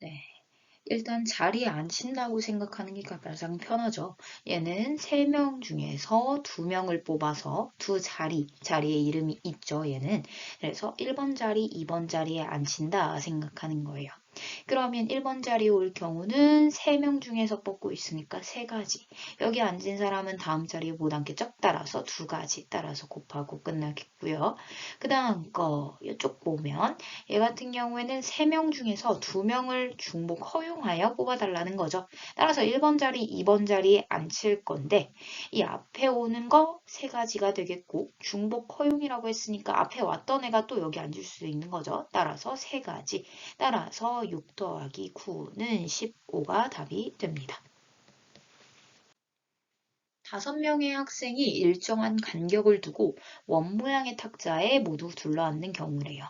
네. 일단 자리에 앉힌다고 생각하는 게 가장 편하죠. 얘는 3명 중에서 2명을 뽑아서 자리에 이름이 있죠, 얘는. 그래서 1번 자리, 2번 자리에 앉힌다 생각하는 거예요. 그러면 1번 자리에 올 경우는 3명 중에서 뽑고 있으니까 3가지. 여기 앉은 사람은 다음 자리에 못 앉겠죠? 따라서 2가지 따라서 곱하고 끝나겠고요. 그 다음 거 이쪽 보면 얘 같은 경우에는 3명 중에서 2명을 중복 허용하여 뽑아달라는 거죠. 따라서 1번 자리, 2번 자리에 앉힐 건데 이 앞에 오는 거 3가지가 되겠고 중복 허용이라고 했으니까 앞에 왔던 애가 또 여기 앉을 수 있는 거죠. 따라서 3가지. 따라서 6 더하기 9는 15가 답이 됩니다. 5명의 학생이 일정한 간격을 두고 원 모양의 탁자에 모두 둘러앉는 경우래요.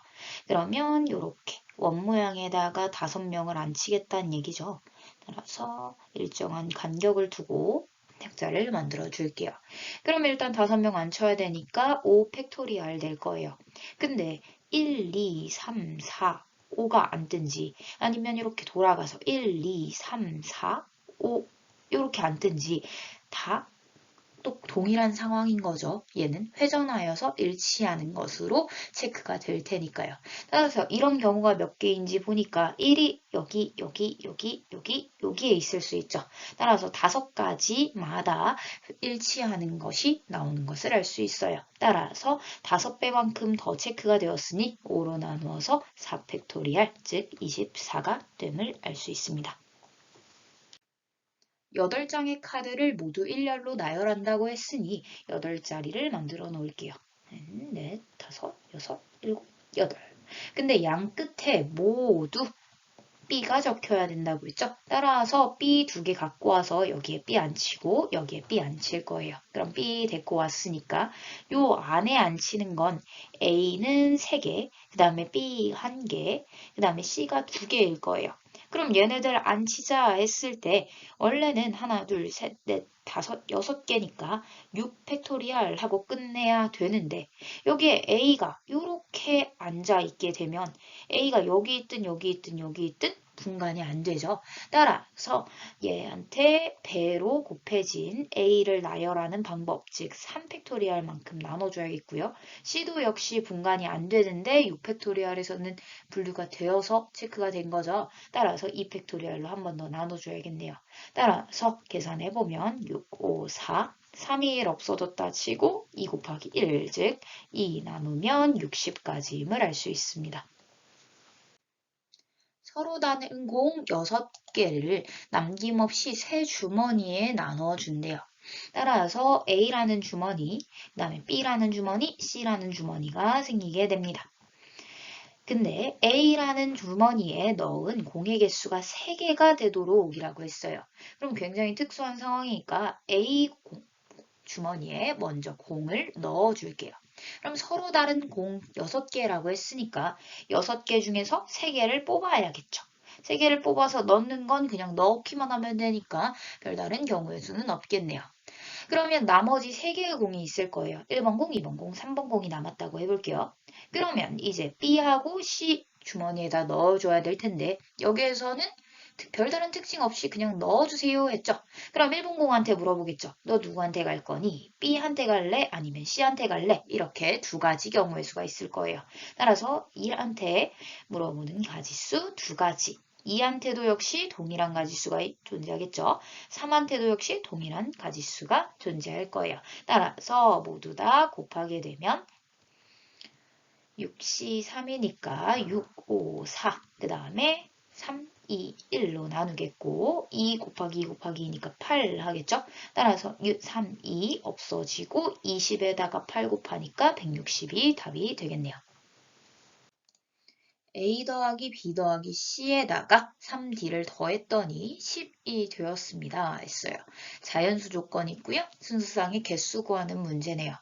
그러면 이렇게 원 모양에다가 5명을 앉히겠다는 얘기죠. 따라서 일정한 간격을 두고 탁자를 만들어 줄게요. 그럼 일단 5명 앉혀야 되니까 5 팩토리얼 될 거예요. 근데 1, 2, 3, 4, 5가 앉든지 아니면 이렇게 돌아가서 1, 2, 3, 4, 5 이렇게 앉든지 다 또 동일한 상황인 거죠. 얘는 회전하여서 일치하는 것으로 체크가 될 테니까요. 따라서 이런 경우가 몇 개인지 보니까 1이 여기, 여기, 여기, 여기, 여기에 있을 수 있죠. 따라서 5가지마다 일치하는 것이 나오는 것을 알 수 있어요. 따라서 5배만큼 더 체크가 되었으니 5로 나누어서 4팩토리얼, 즉 24가 됨을 알 수 있습니다. 8장의 카드를 모두 일렬로 나열한다고 했으니 8자리를 만들어 놓을게요. 넷, 다섯, 여섯, 일곱, 여덟. 근데 양 끝에 모두 B가 적혀야 된다고 했죠? 따라서 B 2개 갖고 와서 여기에 B 앉히고 여기에 B 앉힐 거예요. 그럼 B 데리고 왔으니까 요 안에 앉히는 건 A는 3개, 그 다음에 B 1개, 그 다음에 C가 2개일 거예요. 그럼 얘네들 앉히자 했을 때 원래는 하나, 둘, 셋, 넷, 다섯, 6개니까 6 팩토리얼 하고 끝내야 되는데 여기에 A가 이렇게 앉아 있게 되면 A가 여기 있든 여기 있든 여기 있든 분간이 안 되죠. 따라서 얘한테 배로 곱해진 A를 나열하는 방법, 즉 3팩토리얼만큼 나눠줘야겠고요. C도 역시 분간이 안 되는데 6팩토리얼에서는 분류가 되어서 체크가 된 거죠. 따라서 2팩토리얼로 한 번 더 나눠줘야겠네요. 따라서 계산해보면 6, 5, 4, 3이 1 없어졌다 치고 2 곱하기 1, 즉 2 나누면 60까지임을 알 수 있습니다. 서로 다른 공 6개를 남김없이 세 주머니에 나눠 준대요. 따라서 A라는 주머니, 그 다음에 B라는 주머니, C라는 주머니가 생기게 됩니다. 근데 A라는 주머니에 넣은 공의 개수가 3개가 되도록이라고 했어요. 그럼 굉장히 특수한 상황이니까 A 주머니에 먼저 공을 넣어줄게요. 그럼 서로 다른 공 6개라고 했으니까 6개 중에서 3개를 뽑아야겠죠. 3개를 뽑아서 넣는 건 그냥 넣기만 하면 되니까 별다른 경우의 수는 없겠네요. 그러면 나머지 3개의 공이 있을 거예요. 1번 공, 2번 공, 3번 공이 남았다고 해볼게요. 그러면 이제 B하고 C 주머니에다 넣어줘야 될 텐데 여기에서는 별다른 특징 없이 그냥 넣어주세요 했죠. 그럼 1번 공한테 물어보겠죠. 너 누구한테 갈 거니? B한테 갈래? 아니면 C한테 갈래? 이렇게 2가지 경우의 수가 있을 거예요. 따라서 1한테 물어보는 가지수 2가지. 2한테도 역시 동일한 가지수가 존재하겠죠. 3한테도 역시 동일한 가지수가 존재할 거예요. 따라서 모두 다 곱하게 되면 6C 3이니까 6, 5, 4. 그 다음에 3, 2, 1로 나누겠고 2 곱하기 2 곱하기 2니까 8 하겠죠? 따라서 6, 3, 2 없어지고 20에다가 8 곱하니까 160이 답이 되겠네요. A 더하기 B 더하기 C에다가 3D를 더했더니 10이 되었습니다. 했어요. 자연수 조건 있고요. 순수상의 개수 구하는 문제네요.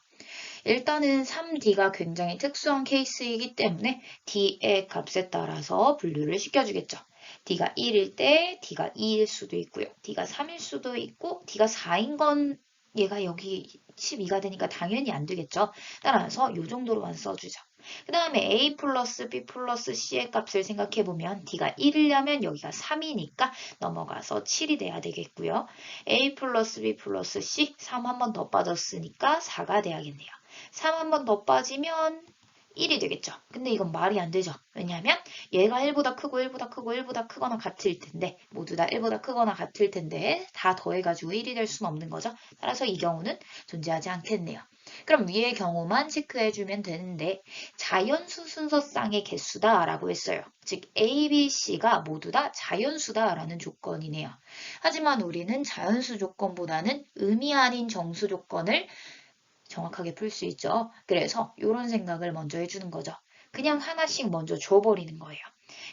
일단은 3D가 굉장히 특수한 케이스이기 때문에 D의 값에 따라서 분류를 시켜주겠죠. D가 1일 때 D가 2일 수도 있고요. D가 3일 수도 있고 D가 4인 건 얘가 여기 12가 되니까 당연히 안 되겠죠. 따라서 이 정도로만 써주죠. 그 다음에 a 플러스 b 플러스 c의 값을 생각해보면 d가 1이려면 여기가 3이니까 넘어가서 7이 돼야 되겠고요. a 플러스 b 플러스 c 3 한 번 더 빠졌으니까 4가 돼야겠네요. 3 한 번 더 빠지면 1이 되겠죠. 근데 이건 말이 안 되죠. 왜냐하면 얘가 1보다 크고 1보다 크고 1보다 크거나 같을 텐데 모두 다 1보다 크거나 같을 텐데 다 더해가지고 1이 될 수는 없는 거죠. 따라서 이 경우는 존재하지 않겠네요. 그럼 위의 경우만 체크해주면 되는데 자연수 순서쌍의 개수다 라고 했어요. 즉 A, B, C가 모두 다 자연수다 라는 조건이네요. 하지만 우리는 자연수 조건보다는 의미 아닌 정수 조건을 정확하게 풀 수 있죠. 그래서 이런 생각을 먼저 해주는 거죠. 그냥 하나씩 먼저 줘버리는 거예요.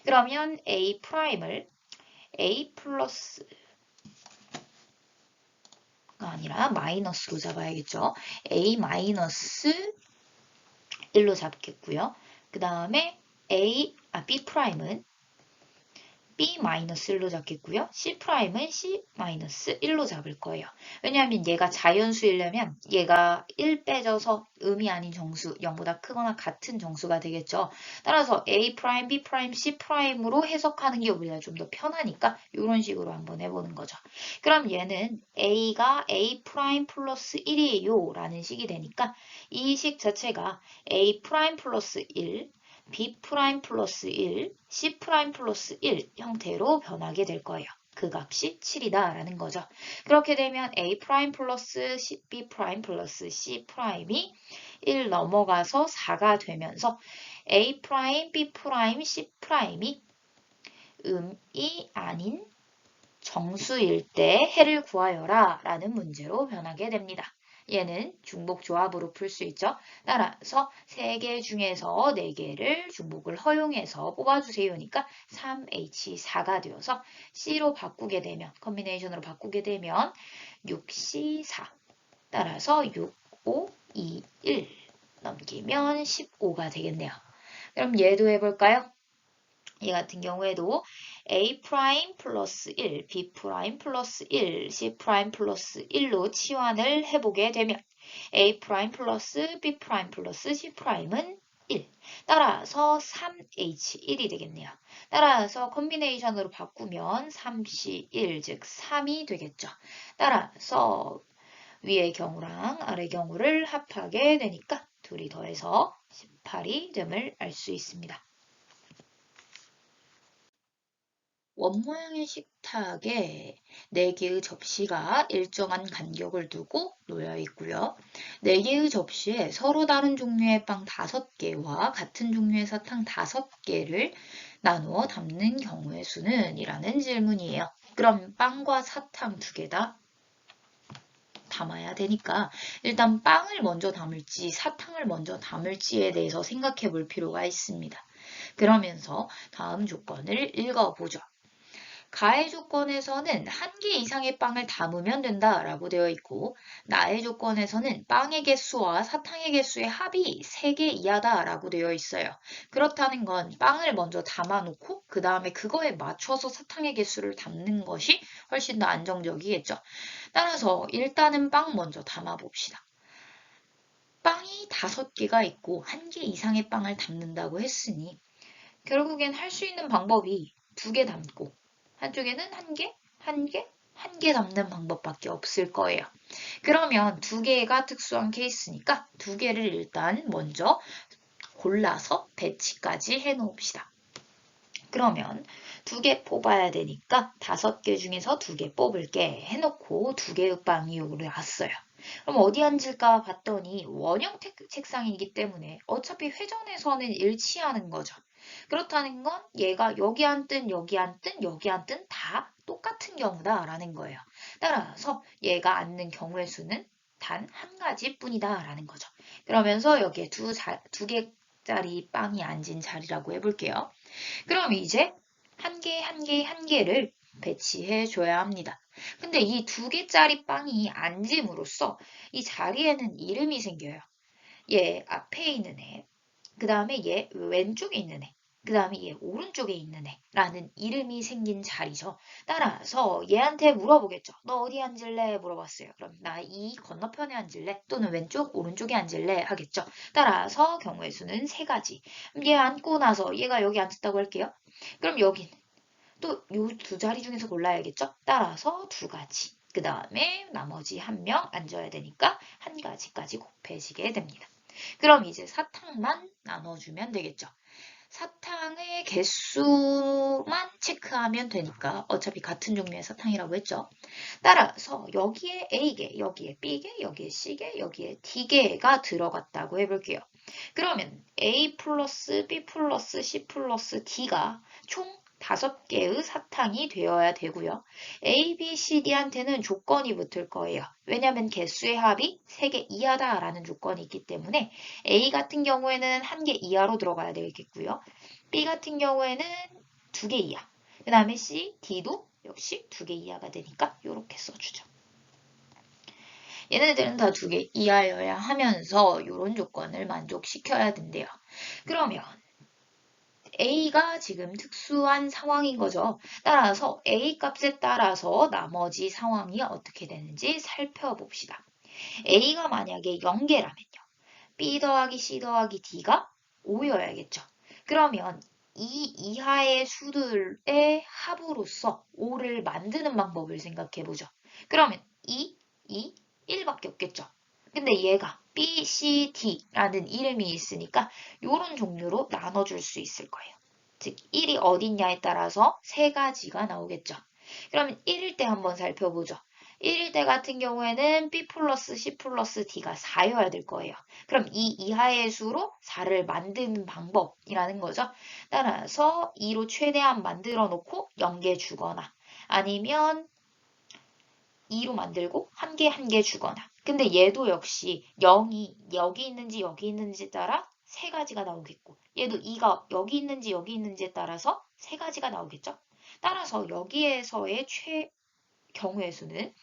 그러면 A'을 A 플러스가 아니라 마이너스로 잡아야겠죠. A 마이너스 1로 잡겠고요. 그 다음에 B'은 B-1로 잡겠고요. C'은 C-1로 잡을 거예요. 왜냐하면 얘가 자연수이려면 얘가 1 빼져서 의미 아닌 정수, 0보다 크거나 같은 정수가 되겠죠. 따라서 A', B', C'으로 해석하는 게 우리가 좀 더 편하니까 이런 식으로 한번 해보는 거죠. 그럼 얘는 A가 A' 플러스 1이에요 라는 식이 되니까 이 식 자체가 A' 플러스 1, B' 플러스 1, C' 플러스 1 형태로 변하게 될 거예요. 그 값이 7이다 라는 거죠. 그렇게 되면 A' 플러스 B' 플러스 C'이 1 넘어가서 4가 되면서 A', B', C'이 음이 아닌 정수일 때 해를 구하여라 라는 문제로 변하게 됩니다. 얘는 중복 조합으로 풀 수 있죠. 따라서 3개 중에서 4개를 중복을 허용해서 뽑아주세요니까 3H4가 되어서 C로 바꾸게 되면, 컨비네이션으로 바꾸게 되면 6C4. 따라서 6, 5, 2, 1 넘기면 15가 되겠네요. 그럼 얘도 해볼까요? 얘 같은 경우에도 A' 플러스 1, B' 플러스 1, C' 플러스 1로 치환을 해보게 되면 A' 플러스 B' 플러스 C'은 1. 따라서 3H1이 되겠네요. 따라서 컨비네이션으로 바꾸면 3C1, 즉 3이 되겠죠. 따라서 위의 경우랑 아래 경우를 합하게 되니까 둘이 더해서 18이 됨을 알 수 있습니다. 원모양의 식탁에 4개의 접시가 일정한 간격을 두고 놓여 있고요. 4개의 접시에 서로 다른 종류의 빵 5개와 같은 종류의 사탕 5개를 나누어 담는 경우의 수는? 이라는 질문이에요. 그럼 빵과 사탕 2개 다 담아야 되니까 일단 빵을 먼저 담을지 사탕을 먼저 담을지에 대해서 생각해 볼 필요가 있습니다. 그러면서 다음 조건을 읽어보죠. 가의 조건에서는 1개 이상의 빵을 담으면 된다라고 되어 있고 나의 조건에서는 빵의 개수와 사탕의 개수의 합이 3개 이하다라고 되어 있어요. 그렇다는 건 빵을 먼저 담아놓고 그 다음에 그거에 맞춰서 사탕의 개수를 담는 것이 훨씬 더 안정적이겠죠. 따라서 일단은 빵 먼저 담아봅시다. 빵이 5개가 있고 1개 이상의 빵을 담는다고 했으니 결국엔 할 수 있는 방법이 2개 담고 한쪽에는 1개, 1개, 1개 담는 방법밖에 없을 거예요. 그러면 2개가 특수한 케이스니까 2개를 일단 먼저 골라서 배치까지 해놓읍시다. 그러면 2개 뽑아야 되니까 5개 중에서 2개 뽑을게 해놓고 2개의 빵이 여기로 왔어요. 그럼 어디 앉을까 봤더니 원형 책상이기 때문에 어차피 회전에서는 일치하는 거죠. 그렇다는 건 얘가 여기 앉든 여기 앉든 여기 앉든 다 똑같은 경우다라는 거예요. 따라서 얘가 앉는 경우의 수는 단 한 가지뿐이다 라는 거죠. 그러면서 여기에 2개짜리 빵이 앉은 자리라고 해볼게요. 그럼 이제 한 개, 한 개, 한 개를 배치해 줘야 합니다. 근데 이 2개짜리 빵이 앉음으로써 이 자리에는 이름이 생겨요. 얘 앞에 있는 애, 그 다음에 얘 왼쪽에 있는 애, 그 다음에 얘 오른쪽에 있는 애라는 이름이 생긴 자리죠. 따라서 얘한테 물어보겠죠. 너 어디 앉을래? 물어봤어요. 그럼 나 이 건너편에 앉을래? 또는 왼쪽, 오른쪽에 앉을래? 하겠죠. 따라서 경우의 수는 세 가지. 얘 앉고 나서 얘가 여기 앉았다고 할게요. 그럼 여기는 또 요 두 자리 중에서 골라야겠죠? 따라서 두 가지. 그 다음에 나머지 한 명 앉아야 되니까 한 가지까지 곱해지게 됩니다. 그럼 이제 사탕만 나눠주면 되겠죠. 사탕의 개수만 체크하면 되니까 어차피 같은 종류의 사탕이라고 했죠. 따라서 여기에 A개, 여기에 B개, 여기에 C개, 여기에 D개가 들어갔다고 해볼게요. 그러면 A 플러스 B 플러스 C 플러스 D가 총 5개의 사탕이 되어야 되고요. A, B, C, D한테는 조건이 붙을 거예요. 왜냐하면 개수의 합이 3개 이하다라는 조건이 있기 때문에 A 같은 경우에는 1개 이하로 들어가야 되겠고요. B 같은 경우에는 2개 이하. 그 다음에 C, D도 역시 2개 이하가 되니까 이렇게 써주죠. 얘네들은 다 2개 이하여야 하면서 이런 조건을 만족시켜야 된대요. 그러면 A가 지금 특수한 상황인 거죠. 따라서 A 값에 따라서 나머지 상황이 어떻게 되는지 살펴봅시다. A가 만약에 0개라면요. B 더하기 C 더하기 D가 5여야겠죠. 그러면 이 이하의 수들의 합으로서 5를 만드는 방법을 생각해보죠. 그러면 2, 2, 1밖에 없겠죠. 근데 얘가 B, C, D라는 이름이 있으니까 이런 종류로 나눠줄 수 있을 거예요. 즉 1이 어딨냐에 따라서 세 가지가 나오겠죠. 그러면 1일 때 한번 살펴보죠. 1일 때 같은 경우에는 B 플러스 C 플러스 D가 4여야 될 거예요. 그럼 이 이하의 수로 4를 만드는 방법이라는 거죠. 따라서 2로 최대한 만들어 놓고 0개 주거나 아니면 2로 만들고 한 개 주거나. 근데 얘도 역시 0이 여기 있는지 여기 있는지 따라 세 가지가 나오겠고 얘도 2가 여기 있는지 여기 있는지에 따라서 세 가지가 나오겠죠. 따라서 여기에서의 경우의 수는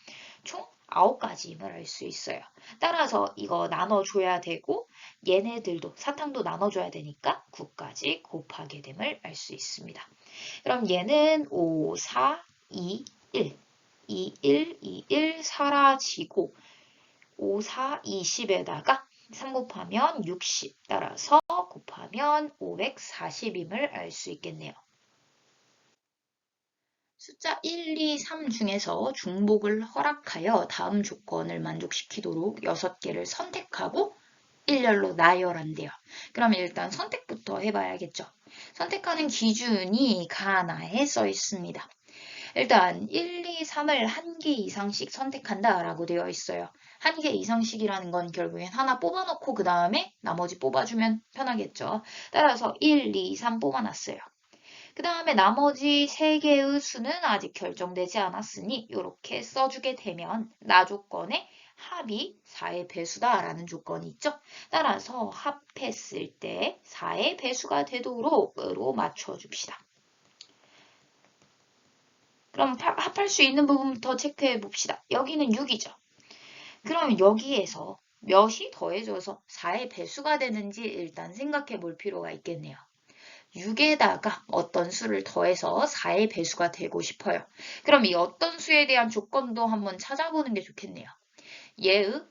총 9가지임을 알 수 있어요. 따라서 이거 나눠줘야 되고 얘네들도 사탕도 나눠줘야 되니까 9까지 곱하게 됨을 알 수 있습니다. 그럼 얘는 5, 4, 2, 1 2, 1, 2, 1 사라지고 5, 4, 20에다가 3 곱하면 60 따라서 곱하면 540임을 알 수 있겠네요. 숫자 1, 2, 3 중에서 중복을 허락하여 다음 조건을 만족시키도록 6개를 선택하고 일렬로 나열한대요. 그럼 일단 선택부터 해봐야겠죠. 선택하는 기준이 가나에 써 있습니다. 일단 1, 2, 3을 한 개 이상씩 선택한다라고 되어 있어요. 한 개 이상씩이라는 건 결국엔 하나 뽑아놓고 그 다음에 나머지 뽑아주면 편하겠죠. 따라서 1, 2, 3 뽑아놨어요. 그 다음에 나머지 3개의 수는 아직 결정되지 않았으니 이렇게 써주게 되면 나 조건에 합이 4의 배수다라는 조건이 있죠. 따라서 합했을 때 4의 배수가 되도록으로 맞춰줍시다. 그럼 합할 수 있는 부분부터 체크해 봅시다. 여기는 6이죠. 그럼 여기에서 몇이 더해져서 4의 배수가 되는지 일단 생각해 볼 필요가 있겠네요. 6에다가 어떤 수를 더해서 4의 배수가 되고 싶어요. 그럼 이 어떤 수에 대한 조건도 한번 찾아보는 게 좋겠네요. 얘의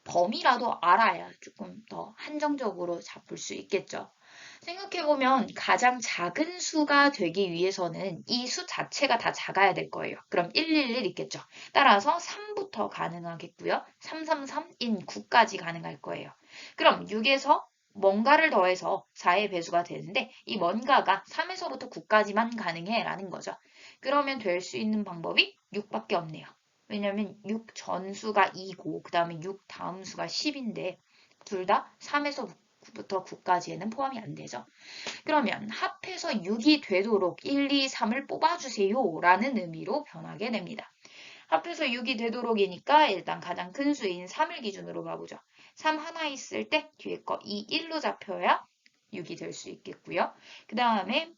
범위라도 알아야 조금 더 한정적으로 잡을 수 있겠죠. 생각해보면 가장 작은 수가 되기 위해서는 이 수 자체가 다 작아야 될 거예요. 그럼 111 있겠죠. 따라서 3부터 가능하겠고요. 333인 9까지 가능할 거예요. 그럼 6에서 뭔가를 더해서 4의 배수가 되는데 이 뭔가가 3에서부터 9까지만 가능해 라는 거죠. 그러면 될 수 있는 방법이 6밖에 없네요. 왜냐면 6 전수가 2고 그 다음에 6 다음 수가 10인데 둘 다 3에서 9부터 9까지에는 포함이 안 되죠. 그러면 합해서 6이 되도록 1, 2, 3을 뽑아주세요 라는 의미로 변하게 됩니다. 합해서 6이 되도록이니까 일단 가장 큰 수인 3을 기준으로 가보죠. 3 하나 있을 때 뒤에 거 2, 1로 잡혀야 6이 될 수 있겠고요. 그 다음에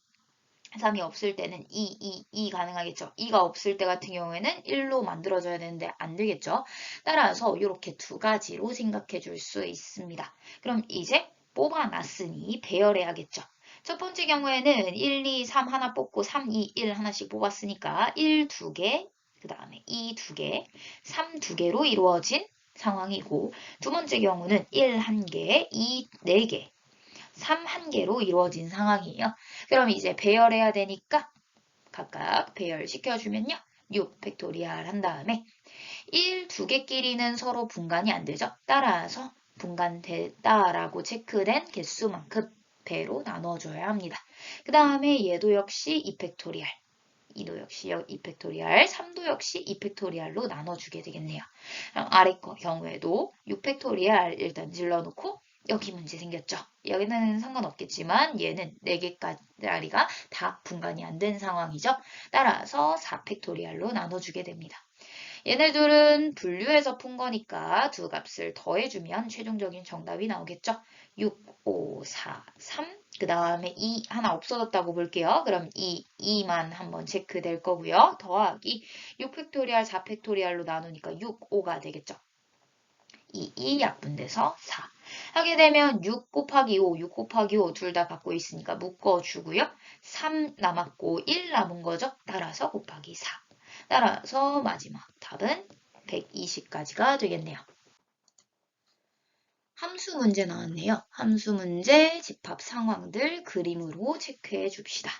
3이 없을 때는 2 가능하겠죠. 2가 없을 때 같은 경우에는 1로 만들어져야 되는데 안 되겠죠. 따라서 이렇게 두 가지로 생각해 줄 수 있습니다. 그럼 이제 뽑아놨으니 배열해야겠죠. 첫 번째 경우에는 1, 2, 3 하나 뽑고 3, 2, 1 하나씩 뽑았으니까 1, 2개, 그 다음에 2, 2개, 3, 2개로 이루어진 상황이고 두 번째 경우는 1, 1개, 2, 4개, 3, 1개로 이루어진 상황이에요. 그럼 이제 배열해야 되니까 각각 배열시켜주면요. 6 팩토리얼 한 다음에 1, 2개끼리는 서로 분간이 안 되죠. 따라서 분간됐다라고 체크된 개수만큼 배로 나눠줘야 합니다. 그 다음에 얘도 역시 2팩토리얼, 2도 역시 2팩토리얼, 3도 역시 2팩토리얼로 나눠주게 되겠네요. 그럼 아래 거 경우에도 6팩토리얼 일단 질러놓고 여기 문제 생겼죠. 여기는 상관없겠지만 얘는 4개짜리가 다 분간이 안 된 상황이죠. 따라서 4팩토리얼로 나눠주게 됩니다. 얘네들은 분류해서 푼 거니까 두 값을 더해주면 최종적인 정답이 나오겠죠. 6, 5, 4, 3. 그 다음에 2 하나 없어졌다고 볼게요. 그럼 2만 한번 체크될 거고요. 더하기 6팩토리얼, 4팩토리얼로 나누니까 6, 5가 되겠죠. 2 약분돼서 4. 하게 되면 6 곱하기 5, 6 곱하기 5 둘 다 갖고 있으니까 묶어주고요. 3 남았고 1 남은 거죠. 따라서 곱하기 4. 따라서 마지막 답은 120까지가 되겠네요. 함수 문제 나왔네요. 함수 문제 집합 상황들 그림으로 체크해 줍시다.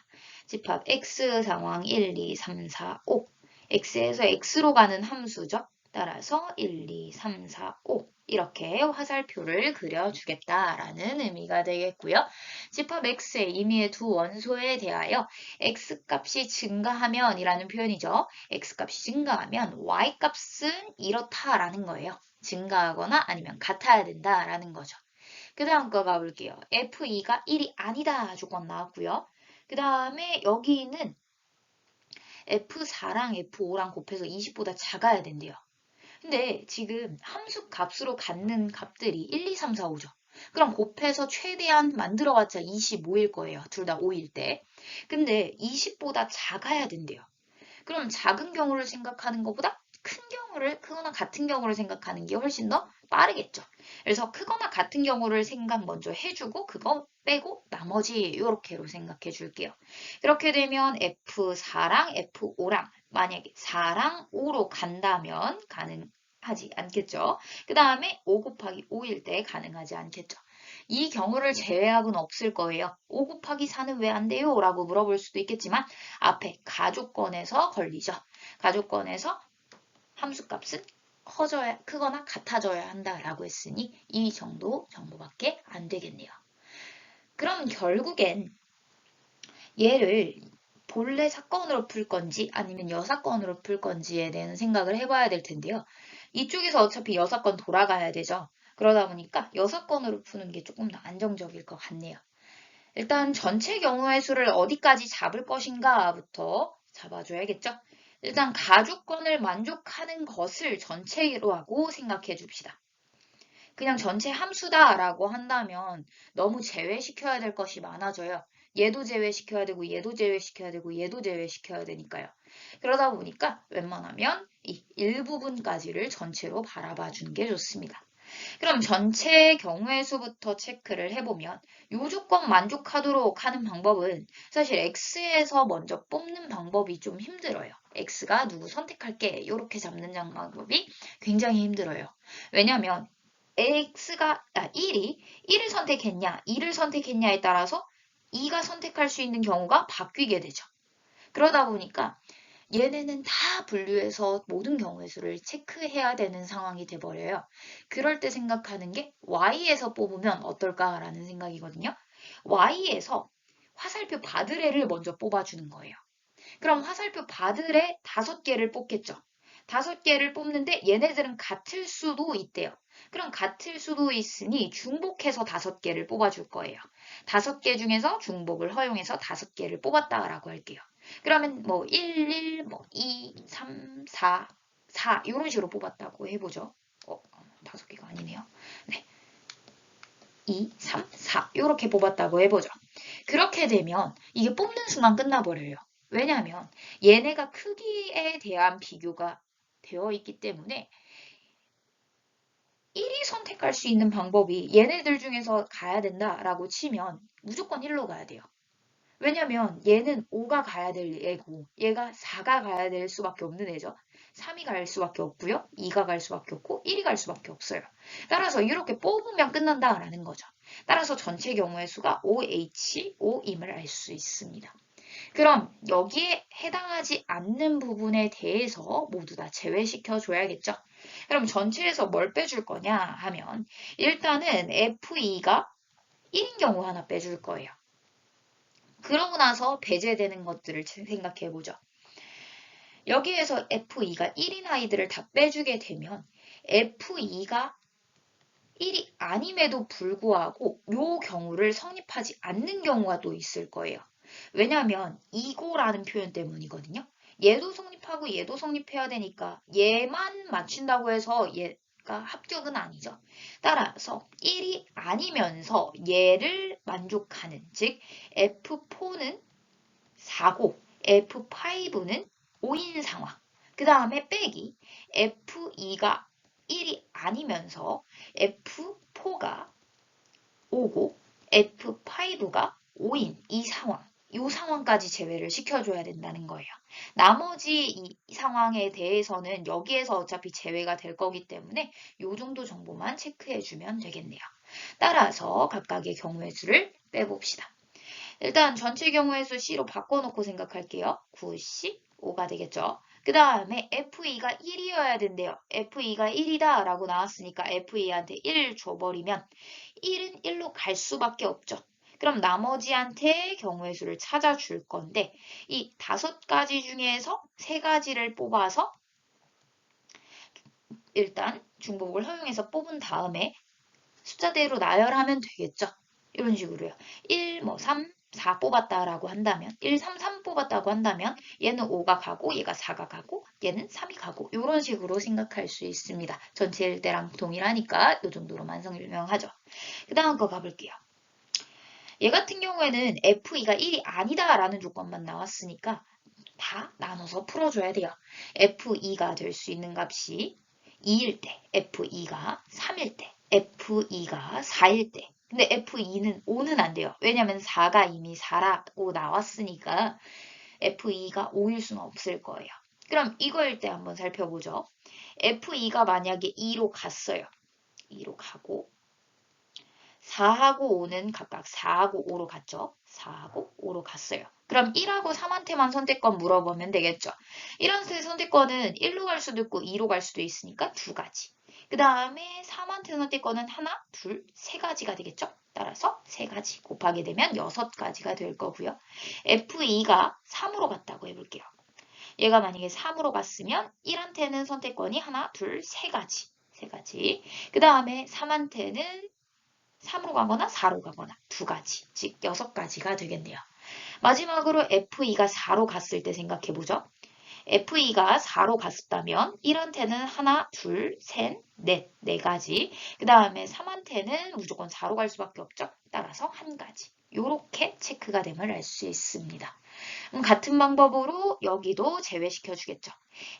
집합 x 상황 1, 2, 3, 4, 5. x에서 x로 가는 함수죠. 따라서 1, 2, 3, 4, 5 이렇게 화살표를 그려주겠다라는 의미가 되겠고요. 집합 x의 임의의 두 원소에 대하여 x값이 증가하면 이라는 표현이죠. x값이 증가하면 y값은 이렇다라는 거예요. 증가하거나 아니면 같아야 된다라는 거죠. 그 다음 거 가볼게요. F2가 1이 아니다 조건 나왔고요. 그 다음에 여기는 F4랑 F5랑 곱해서 20보다 작아야 된대요. 근데 지금 함수 값으로 갖는 값들이 1, 2, 3, 4, 5죠. 그럼 곱해서 최대한 만들어봤자 25일 거예요. 둘 다 5일 때. 근데 20보다 작아야 된대요. 그럼 작은 경우를 생각하는 것보다 큰 경우를 크거나 같은 경우를 생각하는 게 훨씬 더 빠르겠죠. 그래서 크거나 같은 경우를 생각 먼저 해주고 그거 빼고 나머지 이렇게로 생각해 줄게요. 그렇게 되면 F4랑 F5랑 만약에 4랑 5로 간다면 가능하지 않겠죠. 그 다음에 5 곱하기 5일 때 가능하지 않겠죠. 이 경우를 제외하고는 없을 거예요. 5 곱하기 4는 왜 안 돼요? 라고 물어볼 수도 있겠지만 앞에 가족권에서 걸리죠. 가족권에서 함수값은 크거나 같아져야 한다라고 했으니 이 정도 정보밖에 안 되겠네요. 그럼 결국엔 얘를 본래 사건으로 풀 건지 아니면 여사건으로 풀 건지에 대한 생각을 해봐야 될 텐데요. 이쪽에서 어차피 여사건 돌아가야 되죠. 그러다 보니까 여사건으로 푸는 게 조금 더 안정적일 것 같네요. 일단 전체 경우의 수를 어디까지 잡을 것인가부터 잡아줘야겠죠. 일단 가주권을 만족하는 것을 전체로 하고 생각해 줍시다. 그냥 전체 함수다라고 한다면 너무 제외시켜야 될 것이 많아져요. 얘도 제외시켜야 되고 얘도 제외시켜야 되고 얘도 제외시켜야 되니까요. 그러다 보니까 웬만하면 이 일부분까지를 전체로 바라봐 주는 게 좋습니다. 그럼 전체 경우의 수부터 체크를 해보면 요 조건 만족하도록 하는 방법은 사실 X에서 먼저 뽑는 방법이 좀 힘들어요. X가 누구 선택할게 이렇게 잡는 방법이 굉장히 힘들어요. 왜냐하면 X가 1을 선택했냐 2를 선택했냐에 따라서 2가 선택할 수 있는 경우가 바뀌게 되죠. 그러다 보니까 얘네는 다 분류해서 모든 경우의 수를 체크해야 되는 상황이 돼버려요. 그럴 때 생각하는 게 Y에서 뽑으면 어떨까라는 생각이거든요. Y에서 화살표 받으래를 먼저 뽑아주는 거예요. 그럼 화살표 받으래 5개를 뽑겠죠. 5개를 뽑는데 얘네들은 같을 수도 있대요. 그럼 같을 수도 있으니 중복해서 5개를 뽑아줄 거예요. 5개 중에서 중복을 허용해서 5개를 뽑았다라고 할게요. 그러면 뭐 1, 1, 뭐 2, 3, 4, 4 이런 식으로 뽑았다고 해보죠. 5개가 아니네요. 네. 2, 3, 4 이렇게 뽑았다고 해보죠. 그렇게 되면 이게 뽑는 수만 끝나버려요. 왜냐하면 얘네가 크기에 대한 비교가 되어 있기 때문에 1이 선택할 수 있는 방법이 얘네들 중에서 가야 된다라고 치면 무조건 1로 가야 돼요. 왜냐면 얘는 5가 가야 될 애고 얘가 4가 가야 될 수밖에 없는 애죠. 3이 갈 수밖에 없고요. 2가 갈 수밖에 없고 1이 갈 수밖에 없어요. 따라서 이렇게 뽑으면 끝난다라는 거죠. 따라서 전체 경우의 수가 OH5임을 알 수 있습니다. 그럼 여기에 해당하지 않는 부분에 대해서 모두 다 제외시켜 줘야겠죠. 그럼 전체에서 뭘 빼줄 거냐 하면 일단은 F2가 1인 경우 하나 빼줄 거예요. 그러고 나서 배제되는 것들을 생각해 보죠. 여기에서 F2가 1인 아이들을 다 빼주게 되면 F2가 1이 아님에도 불구하고 요 경우를 성립하지 않는 경우가 또 있을 거예요. 왜냐하면 이고라는 표현 때문이거든요. 얘도 성립하고 얘도 성립해야 되니까 얘만 맞춘다고 해서 얘가 합격은 아니죠. 따라서 1이 아니면서 얘를 만족하는, 즉 F4는 4고 F5는 5인 상황. 그 다음에 빼기 F2가 1이 아니면서 F4가 5고 F5가 5인 이 상황. 이 상황까지 제외를 시켜줘야 된다는 거예요. 나머지 이 상황에 대해서는 여기에서 어차피 제외가 될 거기 때문에 이 정도 정보만 체크해주면 되겠네요. 따라서 각각의 경우의 수를 빼봅시다. 일단 전체 경우의 수 C로 바꿔놓고 생각할게요. 9C 5가 되겠죠. 그 다음에 F2가 1이어야 된대요. F2가 1이다 라고 나왔으니까 F2한테 1 줘버리면 1은 1로 갈 수밖에 없죠. 그럼 나머지한테 경우의 수를 찾아줄 건데 이 5가지 중에서 3가지를 뽑아서 일단 중복을 허용해서 뽑은 다음에 숫자대로 나열하면 되겠죠. 이런 식으로요. 1, 3, 4 뽑았다라고 한다면 1, 3, 3 뽑았다고 한다면 얘는 5가 가고 얘가 4가 가고 얘는 3이 가고 이런 식으로 생각할 수 있습니다. 전체 일대랑 동일하니까 이 정도로만 설명하죠. 그 다음 거 가볼게요. 얘 같은 경우에는 F2가 1이 아니다라는 조건만 나왔으니까 다 나눠서 풀어줘야 돼요. F2가 될 수 있는 값이 2일 때, F2가 3일 때, F2가 4일 때. 근데 F2는 5는 안 돼요. 왜냐면 4가 이미 4라고 나왔으니까 F2가 5일 수는 없을 거예요. 그럼 이거일 때 한번 살펴보죠. F2가 만약에 2로 갔어요. 2로 가고 4하고 5는 각각 4하고 5로 갔죠. 4하고 5로 갔어요. 그럼 1하고 3한테만 선택권 물어보면 되겠죠. 1한테 선택권은 1로 갈 수도 있고 2로 갈 수도 있으니까 2가지. 그 다음에 3한테 선택권은 하나, 둘, 3가지가 되겠죠. 따라서 3가지 곱하게 되면 6가지가 될 거고요. F2가 3으로 갔다고 해볼게요. 얘가 만약에 3으로 갔으면 1한테는 선택권이 하나, 둘, 3가지. 3가지. 그 다음에 3한테는 3으로 가거나 4로 가거나 2가지, 즉 6가지가 되겠네요. 마지막으로 F2가 4로 갔을 때 생각해보죠. F2가 4로 갔었다면 1한테는 하나, 둘, 셋, 넷, 4가지. 그 다음에 3한테는 무조건 4로 갈 수밖에 없죠. 따라서 1가지. 이렇게 체크가 됨을 알 수 있습니다. 같은 방법으로 여기도 제외시켜 주겠죠.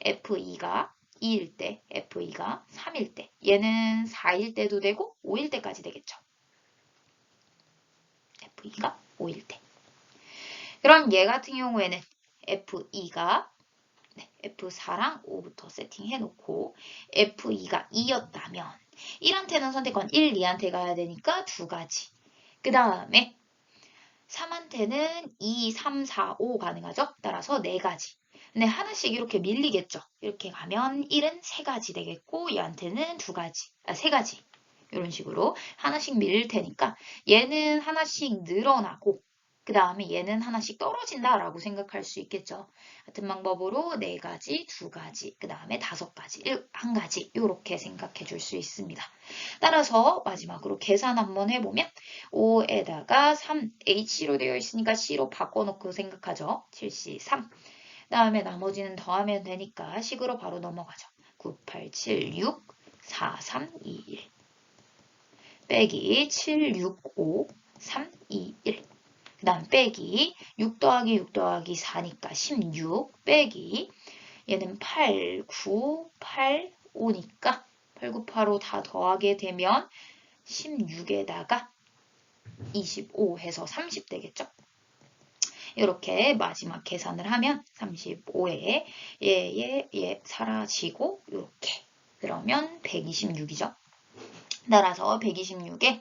F2가 2일 때, F2가 3일 때, 얘는 4일 때도 되고 5일 때까지 되겠죠. F2가 5일 때. 그럼 얘 같은 경우에는 F2가 F4랑 5부터 세팅해 놓고 F2가 2였다면 1한테는 선택권 1, 2한테 가야 되니까 2가지. 그 다음에 3한테는 2, 3, 4, 5 가능하죠? 따라서 4가지. 근데 하나씩 이렇게 밀리겠죠? 이렇게 가면 1은 3가지 되겠고 얘한테는 2가지, 3가지. 이런 식으로 하나씩 밀릴 테니까 얘는 하나씩 늘어나고 그 다음에 얘는 하나씩 떨어진다라고 생각할 수 있겠죠. 같은 방법으로 4가지, 2가지, 그 다음에 5가지, 1가지 이렇게 생각해 줄 수 있습니다. 따라서 마지막으로 계산 한번 해보면 5에다가 3, H로 되어 있으니까 C로 바꿔놓고 생각하죠. 7C 3. 그 다음에 나머지는 더하면 되니까 식으로 바로 넘어가죠. 9, 8, 7, 6, 4, 3, 2, 1. 빼기 7, 6, 5, 3, 2, 1. 그 다음 빼기 6 더하기 6 더하기 4니까 16 빼기 얘는 8, 9, 8, 5니까 8 곱하로 다 더하게 되면 16에다가 25 해서 30 되겠죠? 이렇게 마지막 계산을 하면 35에 얘 사라지고 이렇게 그러면 126이죠. 따라서 126에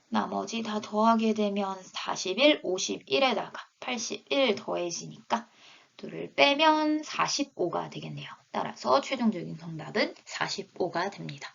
나머지 다 더하게 되면 41, 51에다가 81 더해지니까 둘을 빼면 45가 되겠네요. 따라서 최종적인 정답은 45가 됩니다.